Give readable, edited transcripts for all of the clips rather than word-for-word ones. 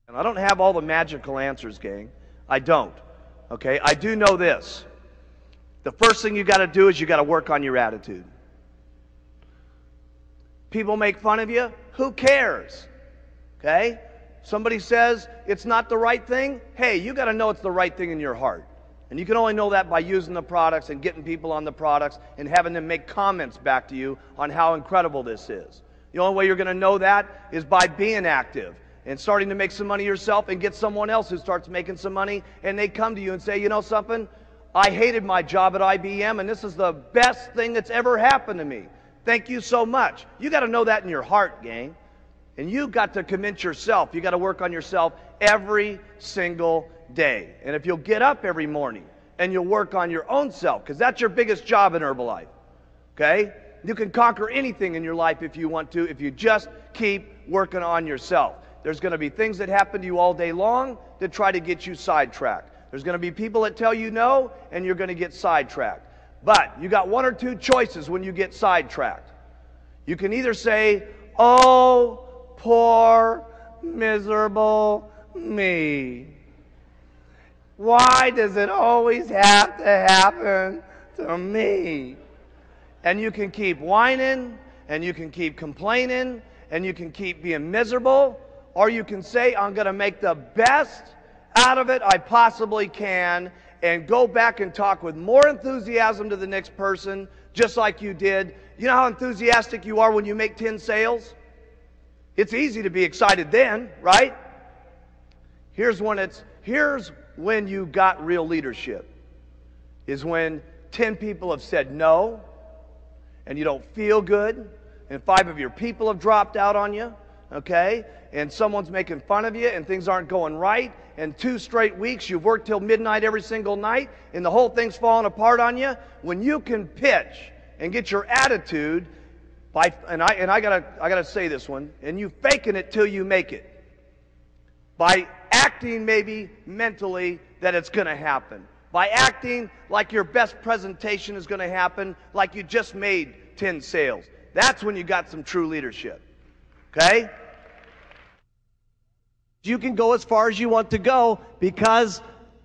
And I don't have all the magical answers, gang. I don't. Okay? I do know this. The first thing you got to do is you got to work on your attitude. People make fun of you. Who cares? Okay? Somebody says it's not the right thing. Hey, you got to know it's the right thing in your heart. And you can only know that by using the products and getting people on the products and having them make comments back to you on how incredible this is. The only way you're going to know that is by being active and starting to make some money yourself and get someone else who starts making some money, and they come to you and say, you know something? I hated my job at IBM, and this is the best thing that's ever happened to me. Thank you so much. You got to know that in your heart, gang. And you got to convince yourself. You got to work on yourself every single day. And if you'll get up every morning and you'll work on your own self, because that's your biggest job in Herbalife, okay? You can conquer anything in your life if you want to, if you just keep working on yourself. There's going to be things that happen to you all day long that try to get you sidetracked. There's going to be people that tell you no, and you're going to get sidetracked. But you got one or two choices when you get sidetracked. You can either say, oh, poor, miserable me. Why does it always have to happen to me? And you can keep whining, and you can keep complaining, and you can keep being miserable, or you can say, I'm going to make the best out of it I possibly can, and go back and talk with more enthusiasm to the next person, just like you did. You know how enthusiastic you are when you make 10 sales? It's easy to be excited then, right? Here's when you got real leadership, is when 10 people have said no, and you don't feel good, and 5 of your people have dropped out on you, okay? And someone's making fun of you, and things aren't going right, and 2 straight weeks you've worked till midnight every single night, and the whole thing's falling apart on you. When you can pitch and get your attitude by, and I gotta say this one, and you faking it till you make it, by acting maybe mentally that it's going to happen, by acting like your best presentation is going to happen, like you just made 10 sales. That's when you got some true leadership. Okay? You can go as far as you want to go because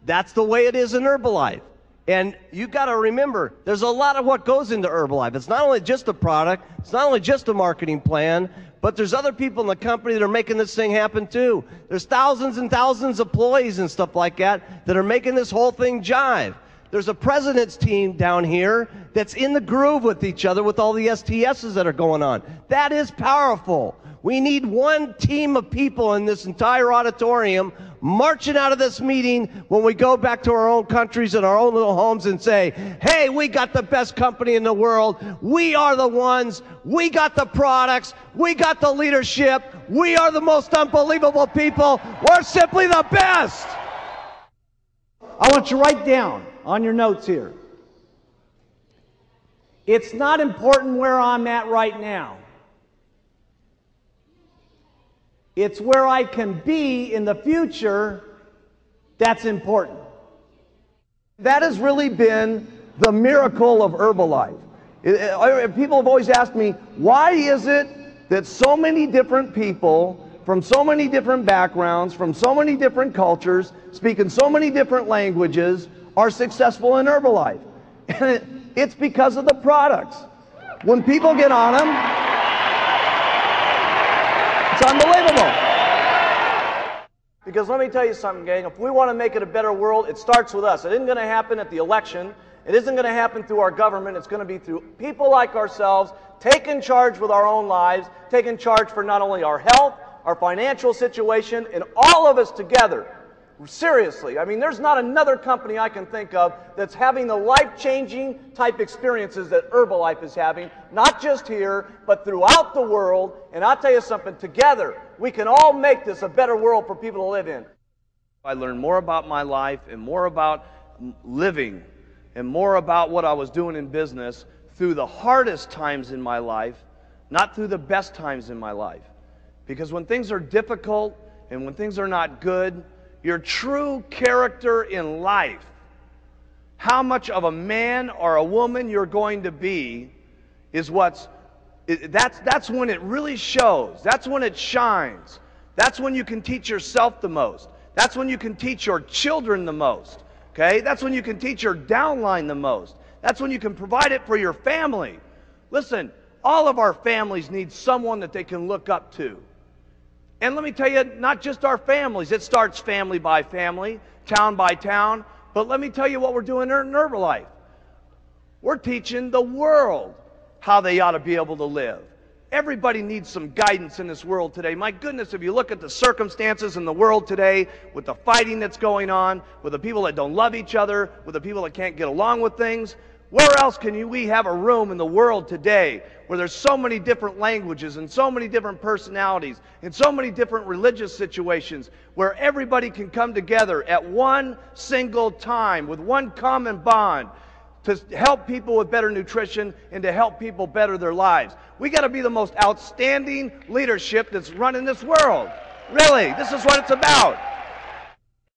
that's the way it is in Herbalife. And you got to remember, there's a lot of what goes into Herbalife. It's not only just a product, it's not only just a marketing plan, but there's other people in the company that are making this thing happen too. There's thousands and thousands of employees and stuff like that are making this whole thing jive. There's a president's team down here that's in the groove with each other with all the STSs that are going on. That is powerful. We need one team of people in this entire auditorium marching out of this meeting when we go back to our own countries and our own little homes and say, hey, we got the best company in the world. We are the ones. We got the products. We got the leadership. We are the most unbelievable people. We're simply the best. I want you to write down on your notes here. It's not important where I'm at right now. It's where I can be in the future that's important. That has really been the miracle of Herbalife. People have always asked me, why is it that so many different people from so many different backgrounds, from so many different cultures, speaking so many different languages, are successful in Herbalife? And it's because of the products. When people get on them, it's unbelievable. Because let me tell you something, gang. If we want to make it a better world, it starts with us. It isn't going to happen at the election. It isn't going to happen through our government. It's going to be through people like ourselves, taking charge with our own lives, taking charge for not only our health, our financial situation, and all of us together. Seriously, I mean, there's not another company I can think of that's having the life-changing type experiences that Herbalife is having, not just here, but throughout the world. And I'll tell you something, together, we can all make this a better world for people to live in. I learned more about my life and more about living and more about what I was doing in business through the hardest times in my life, not through the best times in my life. Because when things are difficult and when things are not good, your true character in life, how much of a man or a woman you're going to be, is that's when it really shows. That's when it shines. That's when you can teach yourself the most. That's when you can teach your children the most. Okay? That's when you can teach your downline the most. That's when you can provide it for your family. Listen, all of our families need someone that they can look up to. And let me tell you, not just our families. It starts family by family, town by town. But let me tell you what we're doing in Herbalife. We're teaching the world how they ought to be able to live. Everybody needs some guidance in this world today. My goodness, if you look at the circumstances in the world today, with the fighting that's going on, with the people that don't love each other, with the people that can't get along with things, where else can we have a room in the world today where there's so many different languages and so many different personalities and so many different religious situations where everybody can come together at one single time with one common bond to help people with better nutrition and to help people better their lives? We got to be the most outstanding leadership that's running this world. Really, this is what it's about.